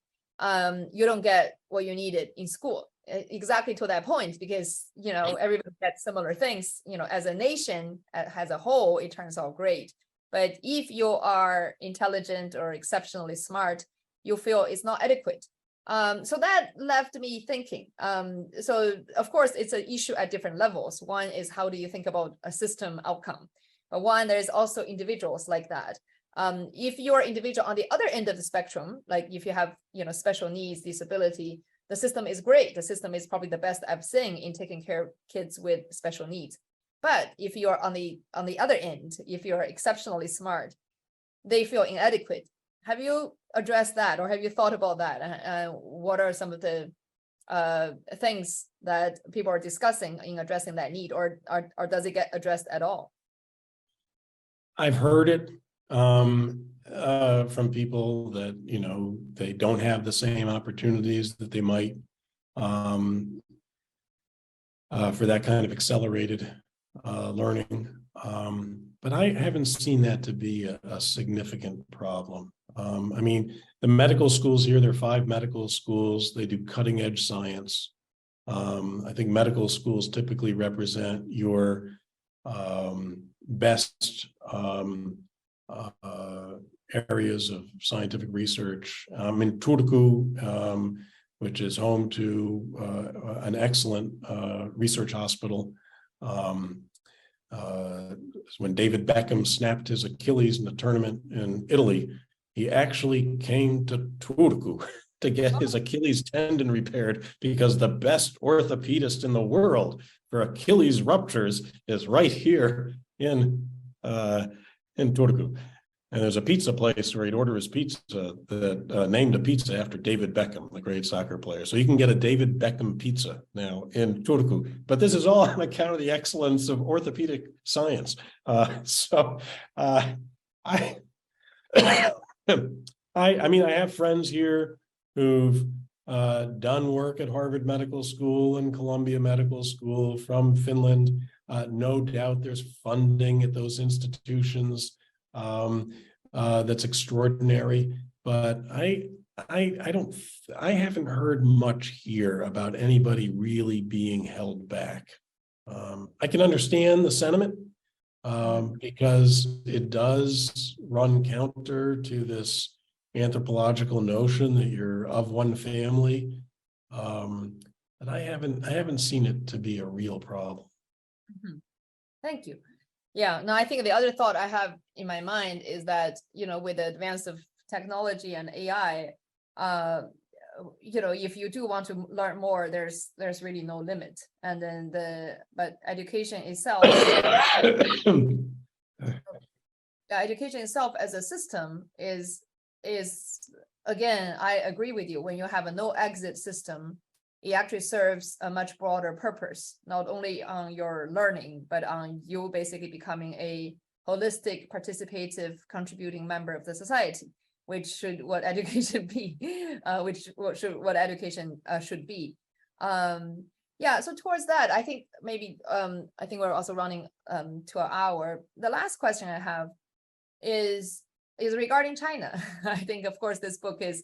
you don't get what you needed in school. Exactly to that point, because everybody gets similar things. As a nation, as a whole, it turns out great. But if you are intelligent or exceptionally smart, you feel it's not adequate. So that left me thinking. So of course, it's an issue at different levels. One is, how do you think about a system outcome? But one, there's also individuals like that. If you're an individual on the other end of the spectrum, like if you have, special needs, disability, the system is great. The system is probably the best I've seen in taking care of kids with special needs. But if you're on the other end, if you're exceptionally smart, they feel inadequate. Have you addressed that, or have you thought about that? What are some of the things that people are discussing in addressing that need, or does it get addressed at all? I've heard it from people that, they don't have the same opportunities that they might for that kind of accelerated learning. But I haven't seen that to be a significant problem. The medical schools here, there are 5 medical schools. They do cutting edge science. I think medical schools typically represent your best areas of scientific research. In Turku, which is home to an excellent research hospital. When David Beckham snapped his Achilles in the tournament in Italy, he actually came to Turku to get his Achilles tendon repaired because the best orthopedist in the world for Achilles ruptures is right here in Turku. And there's a pizza place where he'd order his pizza that named a pizza after David Beckham, the great soccer player. So you can get a David Beckham pizza now in Turku. But this is all on account of the excellence of orthopedic science. I mean, I have friends here who've done work at Harvard Medical School and Columbia Medical School from Finland. No doubt there's funding at those institutions that's extraordinary, but I haven't heard much here about anybody really being held back. I can understand the sentiment because it does run counter to this anthropological notion that you're of one family, but I haven't seen it to be a real problem. Mm-hmm. Thank you. Yeah, no, I think the other thought I have in my mind is that, with the advance of technology and AI, if you do want to learn more, there's really no limit. And then but education itself, education itself as a system is again, I agree with you. When you have a no exit system, it actually serves a much broader purpose, not only on your learning, but on you basically becoming a holistic, participative, contributing member of the society, which should what education be, what education should be. Yeah, so towards that, I think maybe, I think we're also running to an hour. The last question I have is regarding China. I think, of course, this book is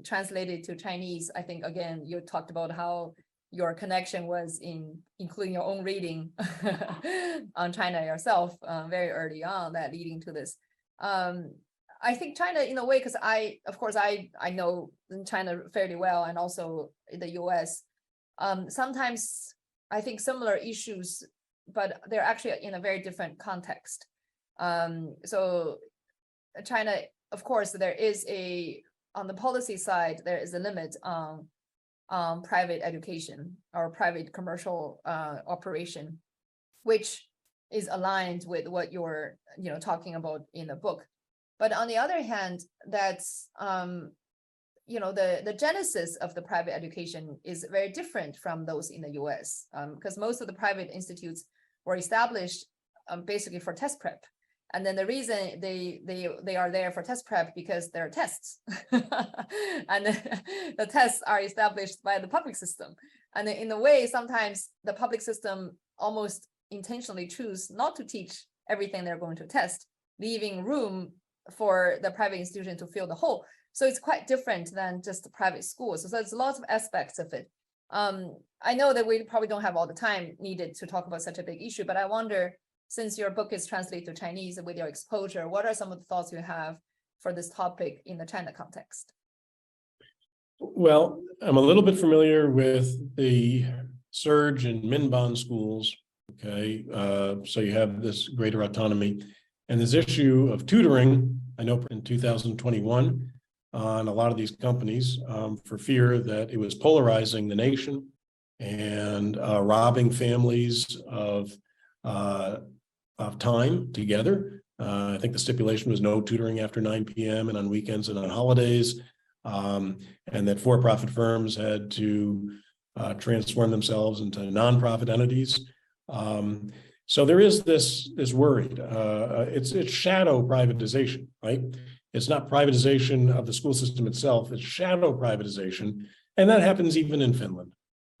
translated to Chinese. I think, again, you talked about how your connection was including your own reading on China yourself very early on, that leading to this. I think China, in a way, because I know China fairly well, and also the US. Sometimes I think similar issues, but they're actually in a very different context. So China, of course, there is on the policy side, there is a limit on private education or private commercial operation, which is aligned with what you're talking about in the book. But on the other hand, that's the genesis of the private education is very different from those in the US, because most of the private institutes were established basically for test prep. And then the reason they are there for test prep because there are tests, and the tests are established by the public system. And in a way, sometimes the public system almost intentionally choose not to teach everything they're going to test, leaving room for the private institution to fill the hole. So it's quite different than just the private schools. So there's lots of aspects of it. I know that we probably don't have all the time needed to talk about such a big issue, but I wonder, since your book is translated to Chinese with your exposure, what are some of the thoughts you have for this topic in the China context? Well, I'm a little bit familiar with the surge in Minban schools. Okay, so you have this greater autonomy, and this issue of tutoring. I know in 2021 on a lot of these companies for fear that it was polarizing the nation and robbing families of time together. I think the stipulation was no tutoring after 9 p.m. and on weekends and on holidays, and that for-profit firms had to transform themselves into nonprofit entities. So there is this worry. It's shadow privatization, right? It's not privatization of the school system itself. It's shadow privatization, and that happens even in Finland.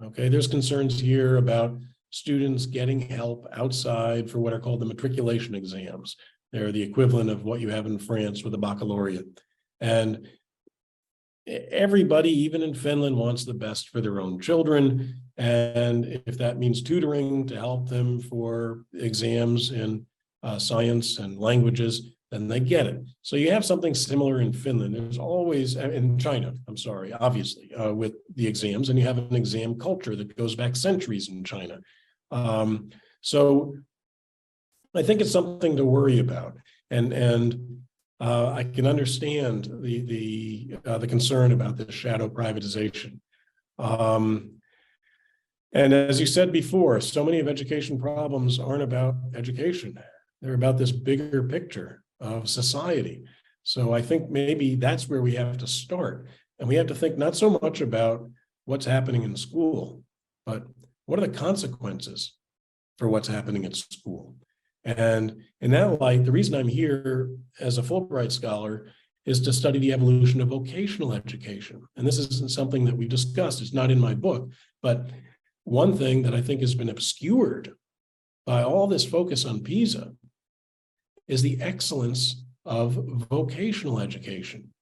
Okay, there's concerns here about students getting help outside for what are called the matriculation exams. They're the equivalent of what you have in France with a baccalaureate. And everybody, even in Finland, wants the best for their own children. And if that means tutoring to help them for exams in science and languages, then they get it. So you have something similar in Finland. There's always, in China, I'm sorry, obviously, with the exams, and you have an exam culture that goes back centuries in China. So I think it's something to worry about. And I can understand the concern about the shadow privatization. And as you said before, so many of education problems aren't about education. They're about this bigger picture of society. So I think maybe that's where we have to start. And we have to think not so much about what's happening in school, but what are the consequences for what's happening at school? And in that light, the reason I'm here as a Fulbright scholar is to study the evolution of vocational education. And this isn't something that we've discussed. It's not in my book, but one thing that I think has been obscured by all this focus on PISA is the excellence of vocational education.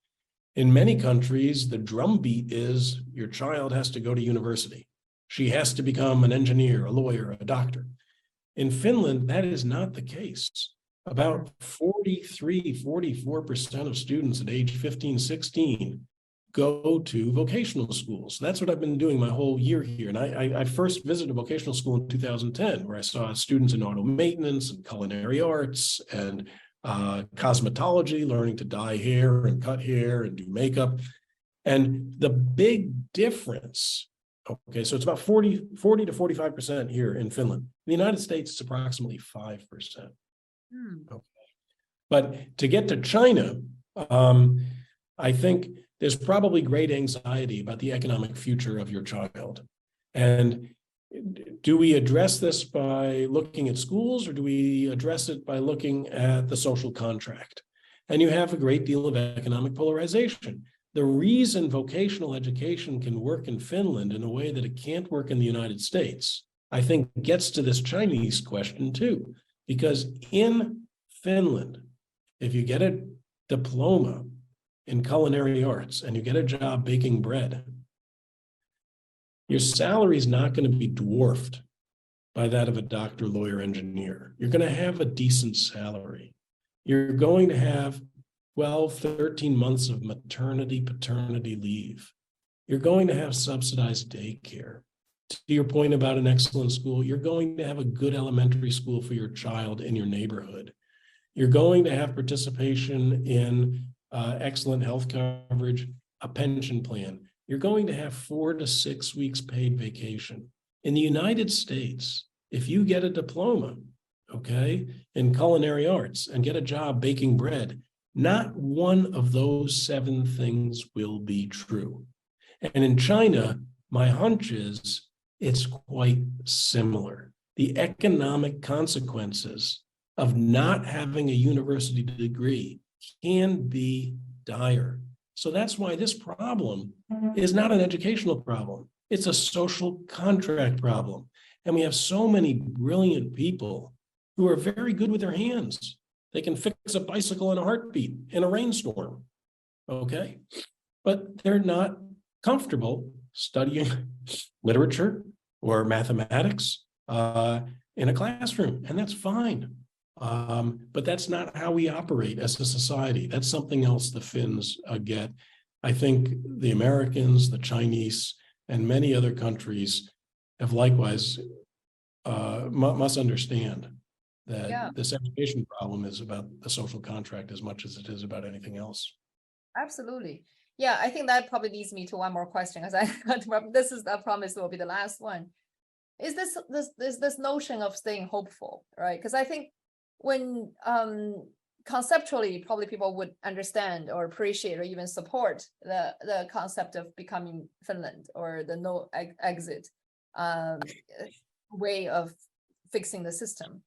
In many countries, the drumbeat is your child has to go to university. She has to become an engineer, a lawyer, a doctor. In Finland, that is not the case. About 44% of students at age 15, 16 go to vocational schools. That's what I've been doing my whole year here. And I first visited a vocational school in 2010, where I saw students in auto maintenance and culinary arts and cosmetology, learning to dye hair and cut hair and do makeup. And the big difference, okay, so it's about 40 to 45% here in Finland. In the United States, it's approximately 5%. Okay. But to get to China, I think there's probably great anxiety about the economic future of your child. And do we address this by looking at schools, or do we address it by looking at the social contract? And you have a great deal of economic polarization. The reason vocational education can work in Finland in a way that it can't work in the United States, I think gets to this Chinese question too. Because in Finland, if you get a diploma in culinary arts and you get a job baking bread, your salary is not going to be dwarfed by that of a doctor, lawyer, engineer. You're going to have a decent salary. You're going to have 12, 13 months of maternity, paternity leave. You're going to have subsidized daycare. To your point about an excellent school, you're going to have a good elementary school for your child in your neighborhood. You're going to have participation in excellent health coverage, a pension plan. You're going to have 4 to 6 weeks paid vacation. In the United States, if you get a diploma, okay, in culinary arts and get a job baking bread, not one of those 7 things will be true. And in China, my hunch is it's quite similar. The economic consequences of not having a university degree can be dire. So that's why this problem is not an educational problem. It's a social contract problem. And we have so many brilliant people who are very good with their hands. They can fix a bicycle in a heartbeat in a rainstorm, okay? But they're not comfortable studying literature or mathematics in a classroom, and that's fine. But that's not how we operate as a society. That's something else the Finns get. I think the Americans, the Chinese, and many other countries have likewise must understand that this education problem is about the social contract as much as it is about anything else. Absolutely. Yeah, I think that probably leads me to one more question, because this is, I promise, will be the last one. Is this notion of staying hopeful, right? Because I think when conceptually, probably people would understand or appreciate or even support the concept of becoming Finland, or the no exit way of fixing the system.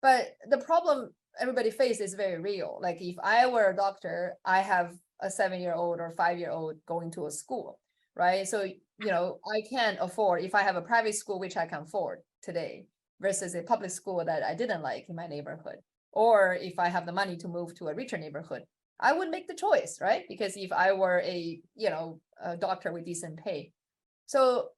But the problem everybody faces is very real. Like, if I were a doctor, I have a 7-year-old or 5-year-old going to a school, right? So, you know, I can't afford, if I have a private school, which I can afford today, versus a public school that I didn't like in my neighborhood, or if I have the money to move to a richer neighborhood, I would make the choice, right? Because if I were a doctor with decent pay. So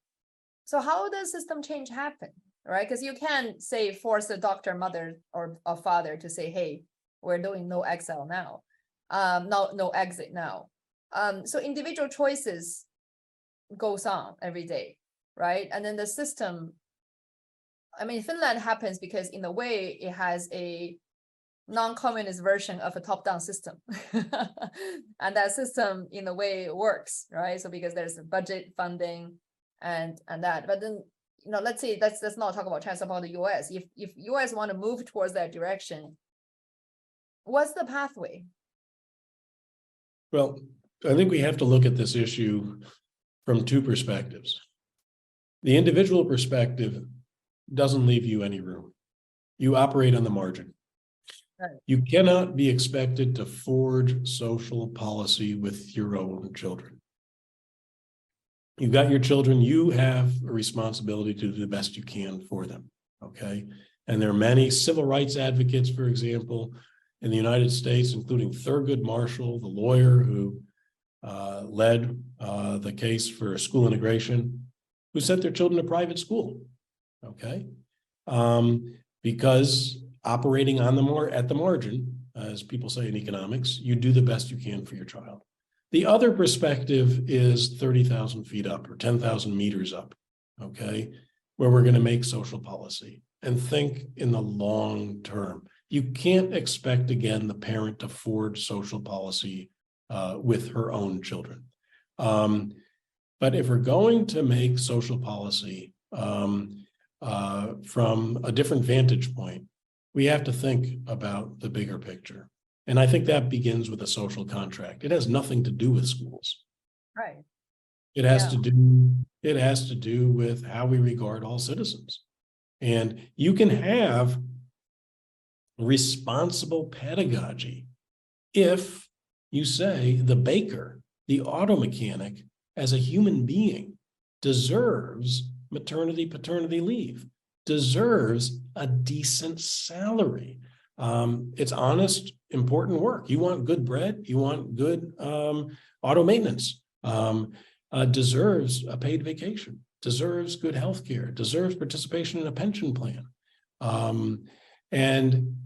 how does system change happen, right? Because you can't say force a doctor, mother, or a father to say, hey, we're doing no Excel now, no exit now. So individual choices goes on every day, right? And then the system, I mean, Finland happens because in a way it has a non-communist version of a top-down system. And that system in a way works, right? So because there's budget funding and that, but then, let's say let's not talk about China, about the US. If US want to move towards that direction, what's the pathway? Well, I think we have to look at this issue from two perspectives. The individual perspective doesn't leave you any room. You operate on the margin. Right. You cannot be expected to forge social policy with your own children. You've got your children, you have a responsibility to do the best you can for them, okay? And there are many civil rights advocates, for example, in the United States, including Thurgood Marshall, the lawyer who led the case for school integration, who sent their children to private school, okay? Because operating on at the margin, as people say in economics, you do the best you can for your child. The other perspective is 30,000 feet up or 10,000 meters up, okay, where we're going to make social policy and think in the long term. You can't expect, again, the parent to forge social policy with her own children. But if we're going to make social policy from a different vantage point, we have to think about the bigger picture. And I think that begins with a social contract. It has nothing to do with schools. Right. It has to do with how we regard all citizens. And you can have responsible pedagogy if you say the baker, the auto mechanic, as a human being deserves maternity, paternity leave, deserves a decent salary. It's honest, important work. You want good bread, you want good auto maintenance, deserves a paid vacation, deserves good health care, deserves participation in a pension plan. And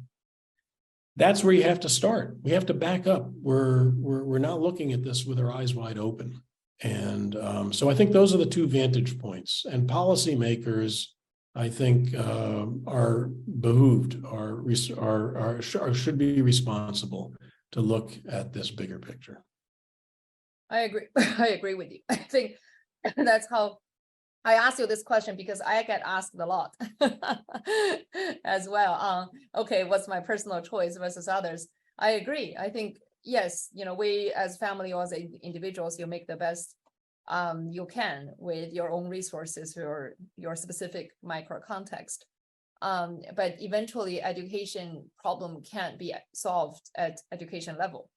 that's where you have to start. We have to back up. We're not looking at this with our eyes wide open. And so I think those are the two vantage points. And policymakers, I think, are behooved, should be responsible to look at this bigger picture. I agree. I agree with you. I think that's how I asked you this question, because I get asked a lot as well. Okay, what's my personal choice versus others? I agree. I think, yes, we as family or as individuals, you make the best you can with your own resources or your specific micro context. But eventually education problem can't be solved at education level.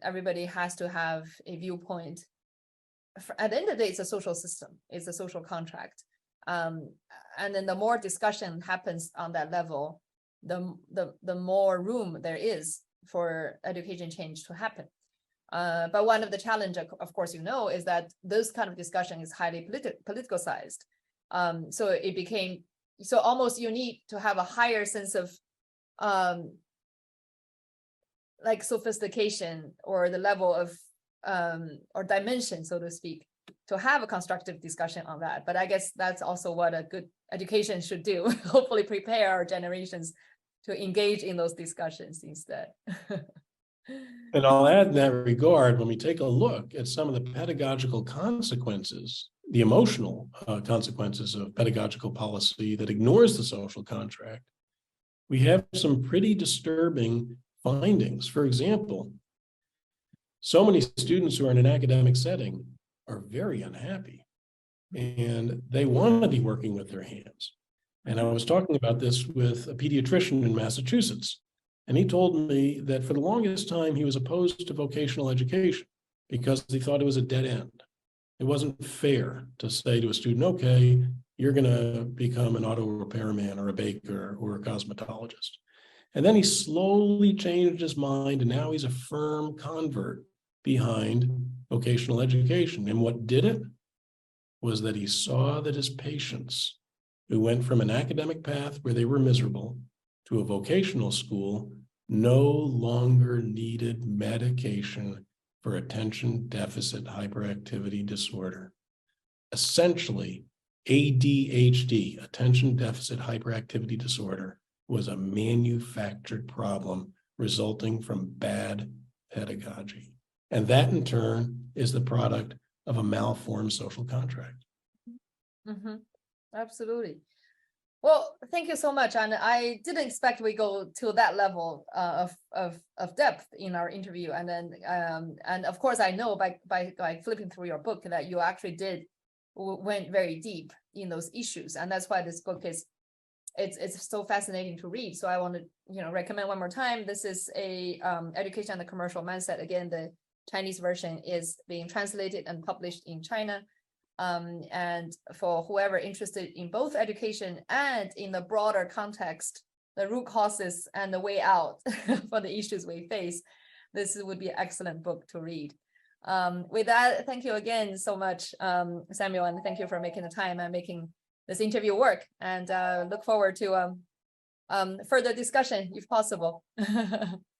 Everybody has to have a viewpoint. At the end of the day, it's a social system, it's a social contract. And then the more discussion happens on that level, the more room there is for education change to happen. But one of the challenges, of course, is that this kind of discussion is highly politicalized. So it became, so almost you need to have a higher sense of like sophistication or the level of or dimension, so to speak, to have a constructive discussion on that. But I guess that's also what a good education should do, hopefully prepare our generations to engage in those discussions instead. And I'll add in that regard, when we take a look at some of the pedagogical consequences, the emotional consequences of pedagogical policy that ignores the social contract, we have some pretty disturbing findings. For example, so many students who are in an academic setting are very unhappy and they want to be working with their hands. And I was talking about this with a pediatrician in Massachusetts, and he told me that for the longest time he was opposed to vocational education because he thought it was a dead end. It wasn't fair to say to a student, okay, you're going to become an auto repairman or a baker or a cosmetologist. And then he slowly changed his mind, and now he's a firm convert behind vocational education. And what did it was that he saw that his patients who went from an academic path where they were miserable to a vocational school no longer needed medication for attention deficit hyperactivity disorder. Essentially, ADHD, attention deficit hyperactivity disorder, was a manufactured problem resulting from bad pedagogy. And that in turn is the product of a malformed social contract. Mm-hmm. Absolutely. Well, thank you so much. And I didn't expect we go to that level of depth in our interview. And then, and of course, I know by flipping through your book that you actually went very deep in those issues. And that's why this book it's so fascinating to read. So I want to, recommend one more time. This is a Education and the Commercial Mindset. Again, the Chinese version is being translated and published in China. And for whoever interested in both education and in the broader context, the root causes and the way out for the issues we face, this would be an excellent book to read. With that, thank you again so much, Samuel, and thank you for making the time and making this interview work. And look forward to further discussion if possible.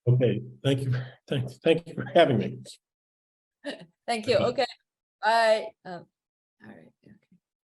Okay, thank you. Thank you for having me. Thank you. Okay, bye. All right.